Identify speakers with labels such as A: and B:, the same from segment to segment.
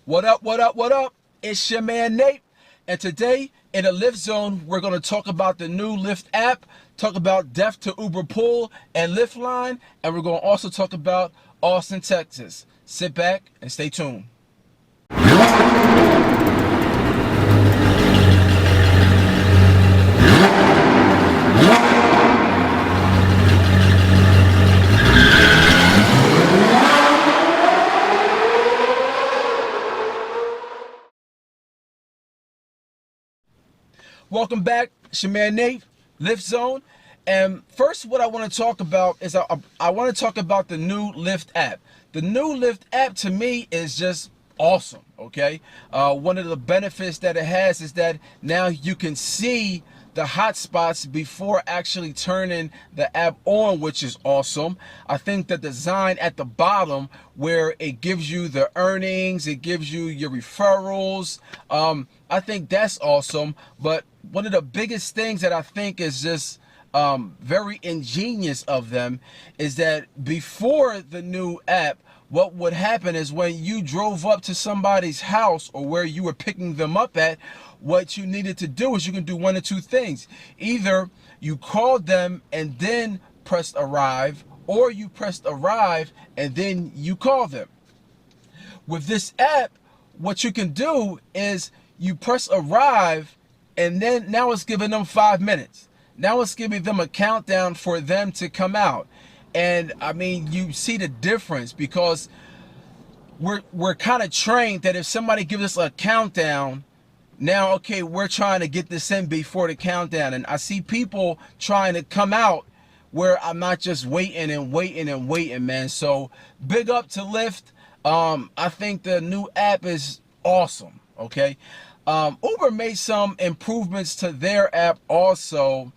A: What up, what up, what up? It's your man Nate. And today in the Lyft Zone, we're going to talk about the new Lyft app, talk about death to Uber Pool and Lyft Line, and we're going to also talk about Austin, Texas. Sit back and stay tuned. Welcome back, it's your man Nate, Lyft Zone. And first, what I want to talk about is I want to talk about the new Lyft app. The new Lyft app to me is just awesome, okay? One of the benefits that it has is that now you can see the hotspots before actually turning the app on, which is awesome. I think the design at the bottom where it gives you the earnings, it gives you your referrals, I think that's awesome. But one of the biggest things that I think is just very ingenious of them is that before the new app, what would happen is when you drove up to somebody's house or where you were picking them up at, what you needed to do is you can do one of two things. Either you called them and then pressed arrive, or you pressed arrive and then you call them. With this app, what you can do is you press arrive and then now it's giving them 5 minutes. Now it's giving them a countdown for them to come out. And I mean, you see the difference because we're kind of trained that if somebody gives us a countdown, now, okay, we're trying to get this in before the countdown. And I see people trying to come out where I'm not just waiting and waiting and waiting, man. So big up to Lyft. I think the new app is awesome, okay? Uber made some improvements to their app also.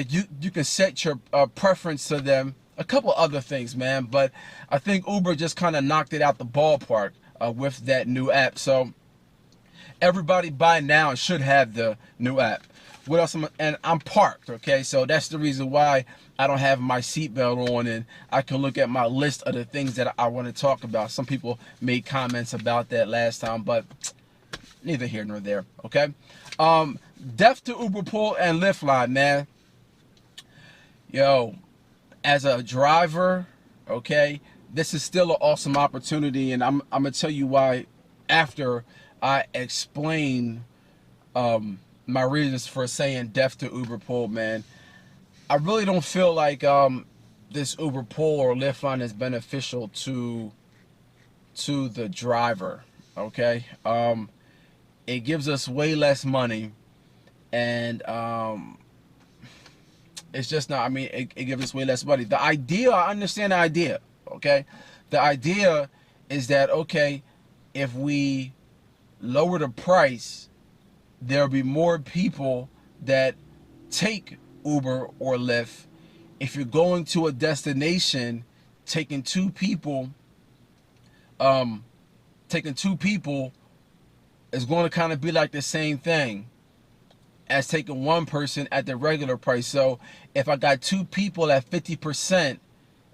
A: You can set your preference to them. A couple other things, man. But I think Uber just kind of knocked it out the ballpark with that new app. So everybody by now should have the new app. What else? And I'm parked, okay? So that's the reason why I don't have my seatbelt on, and I can look at my list of the things that I want to talk about. Some people made comments about that last time, but neither here nor there, okay? Death to Uber Pool and Lyft Line, man. Yo, as a driver, okay, this is still an awesome opportunity, and I'm gonna tell you why after I explain my reasons for saying death to Uber Pool, man. I really don't feel like this Uber Pool or Lyft Line is beneficial to the driver, okay? It gives us way less money, and it's just not, I mean, it gives us way less money. The idea, I understand the idea, okay? The idea is that, okay, if we lower the price, there'll be more people that take Uber or Lyft. If you're going to a destination, taking two people is going to kind of be like the same thing as taking one person at the regular price. So if I got two people at 50%,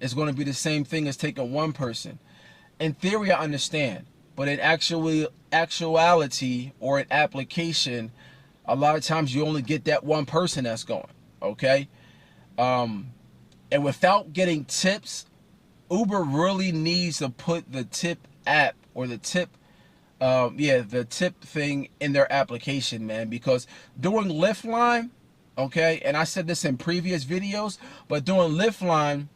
A: it's going to be the same thing as taking one person. In theory, I understand. But in actuality or in application, a lot of times you only get that one person that's going, okay? And without getting tips, Uber really needs to put the tip app or the tip, the tip thing in their application, man. Because doing Lyft Line, okay, and I said this in previous videos, but doing Lyft Line,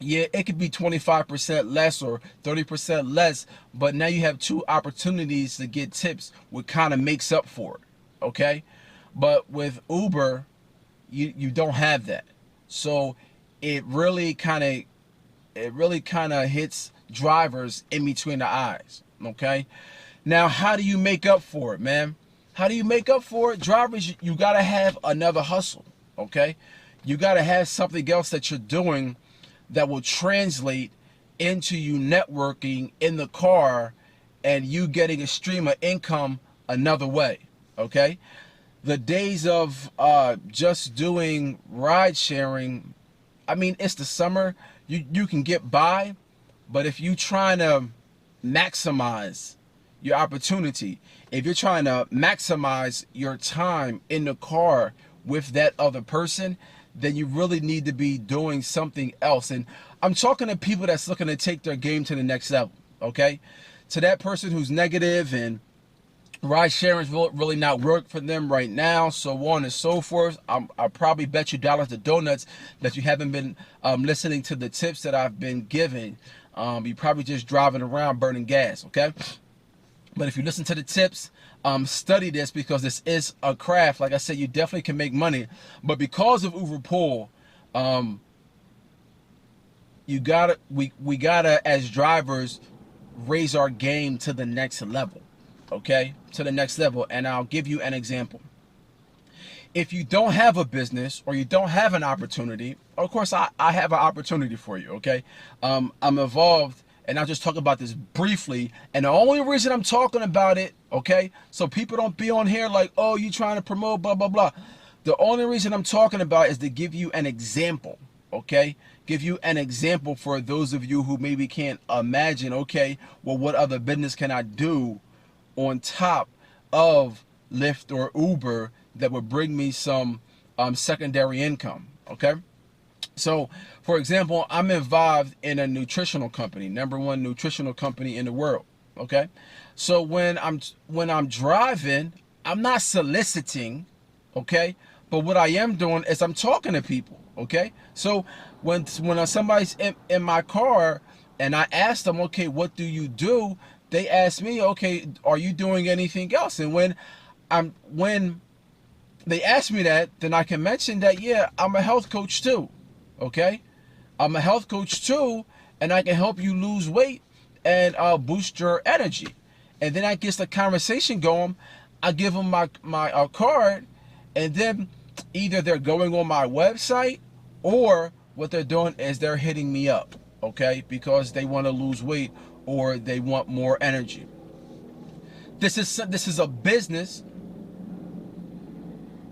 A: yeah, it could be 25% less or 30% less, but now you have two opportunities to get tips, which kind of makes up for it, okay? But with Uber, you don't have that. So it really kind of hits drivers in between the eyes, okay? Now, how do you make up for it, man? How do you make up for it? Drivers, you got to have another hustle, okay? You got to have something else that you're doing that will translate into you networking in the car and you getting a stream of income another way, okay? The days of just doing ride sharing, I mean, it's the summer, you can get by, but if you trying to maximize your opportunity, if you're trying to maximize your time in the car with that other person, then you really need to be doing something else. And I'm talking to people that's looking to take their game to the next level, okay? To that person who's negative and ride sharing is really not work for them right now, so on and so forth. I'll probably bet you dollars to donuts that you haven't been listening to the tips that I've been giving. You're probably just driving around burning gas, okay? But if you listen to the tips, study this, because this is a craft. Like I said, you definitely can make money. But because of Uber Pool, we gotta as drivers raise our game to the next level. Okay, to the next level. And I'll give you an example. If you don't have a business or you don't have an opportunity, of course I have an opportunity for you, okay? I'm involved, and I'll just talk about this briefly, and the only reason I'm talking about it, okay, so people don't be on here like, oh, you trying to promote blah blah blah. The only reason I'm talking about is to give you an example, okay? Give you an example for those of you who maybe can't imagine, okay, well, what other business can I do on top of Lyft or Uber that would bring me some secondary income, okay? So, for example, I'm involved in a nutritional company, #1 nutritional company in the world, okay? So when I'm driving, I'm not soliciting, okay? But what I am doing is I'm talking to people, okay? So when somebody's in my car and I ask them, okay, what do you do? They ask me, okay, are you doing anything else? And when they ask me that, then I can mention that, yeah, I'm a health coach too, okay? I'm a health coach too, and I can help you lose weight and boost your energy. And then that gets the conversation going. I give them my card, and then either they're going on my website, or what they're doing is they're hitting me up, okay? Because they want to lose weight or they want more energy. This is a business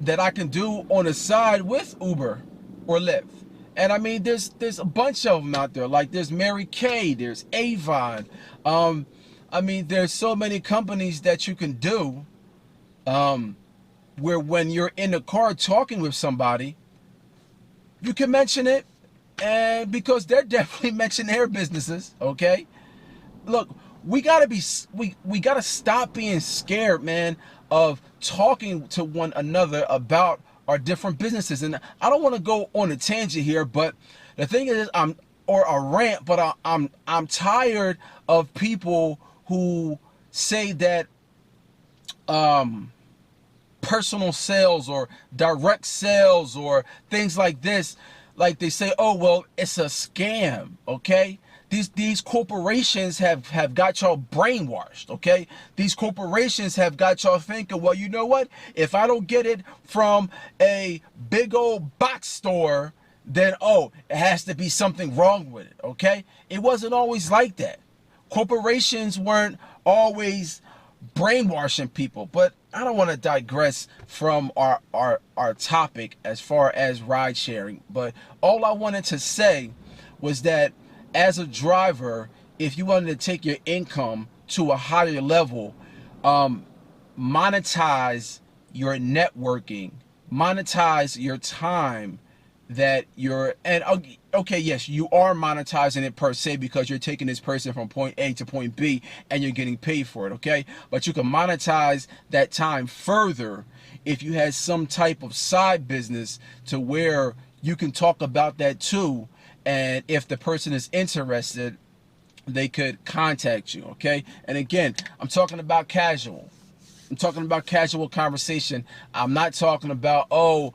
A: that I can do on the side with Uber or Lyft. And I mean, there's a bunch of them out there. Like there's Mary Kay, there's Avon. I mean, there's so many companies that you can do where when you're in the car talking with somebody, you can mention it, and because they're definitely mentioning their businesses, okay? Look, we gotta stop being scared, man, of talking to one another about our different businesses. And I don't want to go on a tangent here, but the thing is, I'm tired of people who say that personal sales or direct sales or things like this, like they say, oh well, it's a scam, okay? These corporations have got y'all brainwashed, okay? These corporations have got y'all thinking, well, you know what? If I don't get it from a big old box store, then, oh, it has to be something wrong with it, okay? It wasn't always like that. Corporations weren't always brainwashing people, but I don't want to digress from our topic as far as ride sharing. But all I wanted to say was that as a driver, if you wanted to take your income to a higher level, monetize your networking, monetize your time that you're, and okay, yes, you are monetizing it per se because you're taking this person from point A to point B and you're getting paid for it, okay? But you can monetize that time further if you had some type of side business to where you can talk about that too. And if the person is interested, they could contact you, okay? And again, I'm talking about casual. I'm talking about casual conversation. I'm not talking about, oh,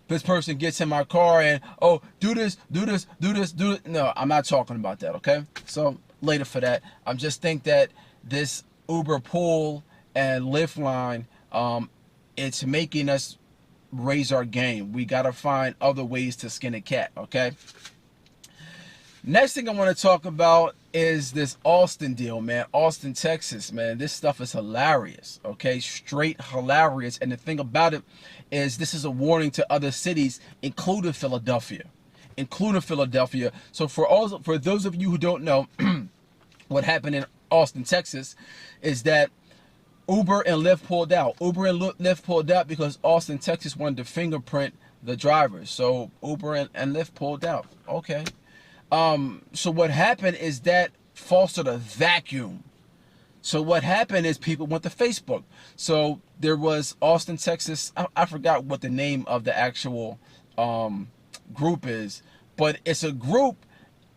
A: this person gets in my car and, oh, do this, do this, do this, do it. No, I'm not talking about that, okay? So later for that. I just think that this Uber Pool and Lyft line, it's making us raise our game. We got to find other ways to skin a cat, okay? Next thing I want to talk about is this Austin deal, man. Austin, Texas, man. This stuff is hilarious, okay? Straight hilarious. And the thing about it is this is a warning to other cities, including Philadelphia. So for those of you who don't know, what happened Austin, Texas, is that Uber and Lyft pulled out. Uber and Lyft pulled out because Austin, Texas wanted to fingerprint the drivers. So Uber and Lyft pulled out. Okay. So what happened is that fostered a vacuum. So what happened is people went to Facebook. So there was Austin, Texas. I forgot what the name of the actual group is, but it's a group.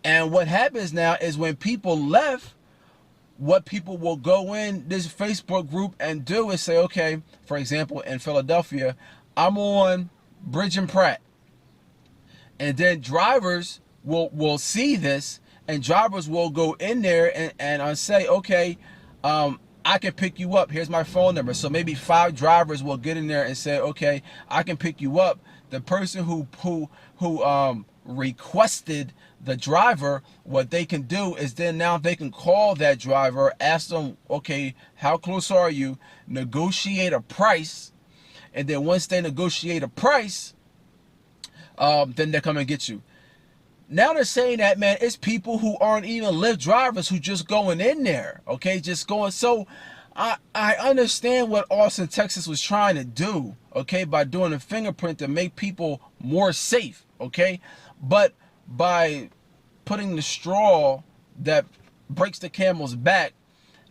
A: And what happens now is when people left, what people will go in this Facebook group and do is say, okay, for example, in Philadelphia, I'm on Bridge and Pratt. And then drivers will see this, and drivers will go in there and say, okay, I can pick you up. Here's my phone number. So maybe 5 drivers will get in there and say, okay, I can pick you up. The person who requested the driver, what they can do is then now they can call that driver, ask them, okay, how close are you? Negotiate a price. And then once they negotiate a price, then they come and get you. Now they're saying that, man, it's people who aren't even Lyft drivers who just going in there, okay, just going. So I understand what Austin, Texas was trying to do, okay, by doing a fingerprint to make people more safe, okay, but by putting the straw that breaks the camel's back,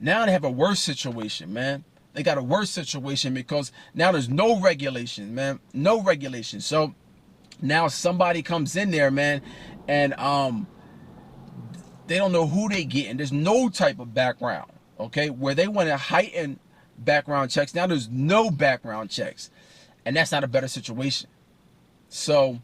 A: now they have a worse situation, man. They got a worse situation because now there's no regulation, man, no regulation. So now somebody comes in there, man, and they don't know who they getting. There's no type of background, okay, where they want to heighten background checks. Now there's no background checks, and that's not a better situation. So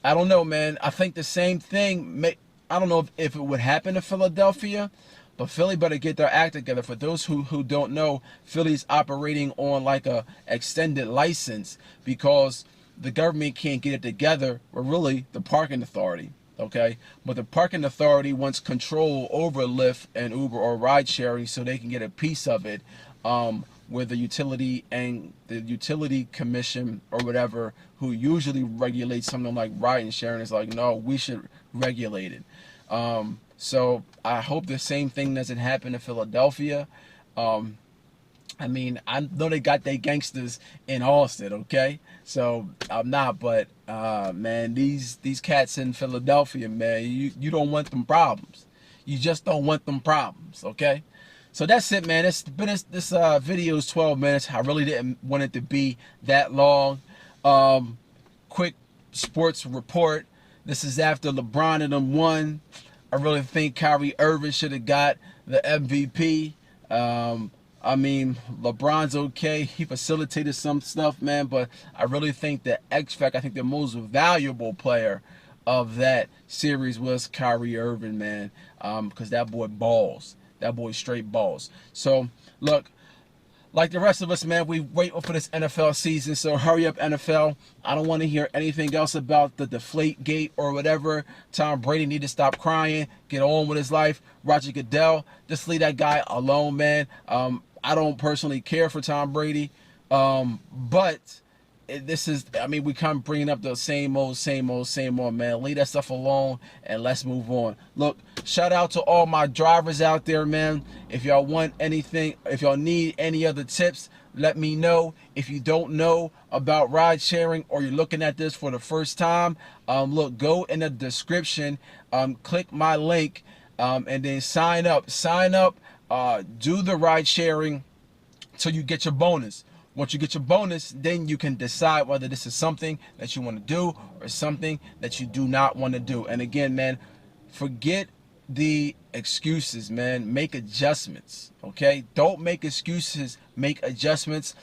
A: I don't know, man. I think the same thing I don't know if it would happen to Philadelphia, but Philly better get their act together. For those who don't know, Philly's operating on like a extended license because the government can't get it together with really the parking authority, okay? But the parking authority wants control over Lyft and Uber or ride sharing so they can get a piece of it, where the utility and the utility commission or whatever, who usually regulates something like ride and sharing, is like, no, we should regulate it. So I hope the same thing doesn't happen in Philadelphia. I mean, I know they got their gangsters in Austin, okay? So I'm not, but man, these cats in Philadelphia, man, you don't want them problems. You just don't want them problems, okay? So that's it, man. This video is 12 minutes. I really didn't want it to be that long. Quick sports report. This is after LeBron and them won. I really think Kyrie Irving should have got the MVP. I mean, LeBron's okay. He facilitated some stuff, man, but I really think the X-Factor, I think the most valuable player of that series was Kyrie Irving, man, because that boy balls. That boy straight balls. So, look, like the rest of us, man, we wait for this NFL season, so hurry up, NFL. I don't want to hear anything else about the Deflate Gate or whatever. Tom Brady need to stop crying, get on with his life. Roger Goodell, just leave that guy alone, man. I don't personally care for Tom Brady, but this is, I mean, we come bringing up the same old, man. Leave that stuff alone and let's move on. Look, shout out to all my drivers out there, man. If y'all want anything, if y'all need any other tips, let me know. If you don't know about ride sharing or you're looking at this for the first time, look, go in the description, click my link, and then sign up. Do the ride sharing till you get your bonus. Once you get your bonus, then you can decide whether this is something that you want to do or something that you do not want to do. And again, man, forget the excuses, man. Make adjustments, okay? Don't make excuses, make adjustments.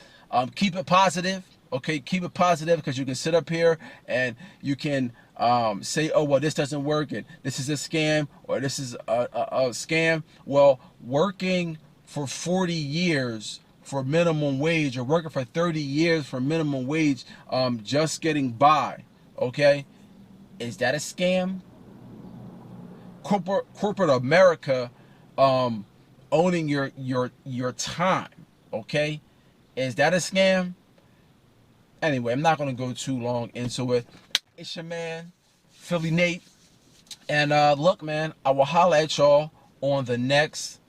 A: Keep it positive, okay? Keep it positive, because you can sit up here and you can say, oh, well, this doesn't work and this is a scam or this is a scam. Well, working for 40 years for minimum wage or working for 30 years for minimum wage, just getting by, okay? Is that a scam? Corporate America owning your time, okay? Is that a scam? Anyway, I'm not going to go too long into it. It's your man, Philly Nate. And look, man, I will holler at y'all on the next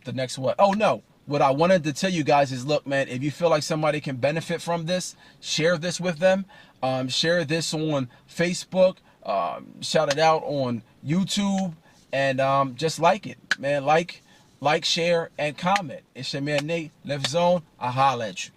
A: the next what? Oh no. What I wanted to tell you guys is, look, man, if you feel like somebody can benefit from this, share this with them. Share this on Facebook. Shout it out on YouTube, and just like it, man. Like, share, and comment. It's your man Nate, Lift Zone. I holla at you.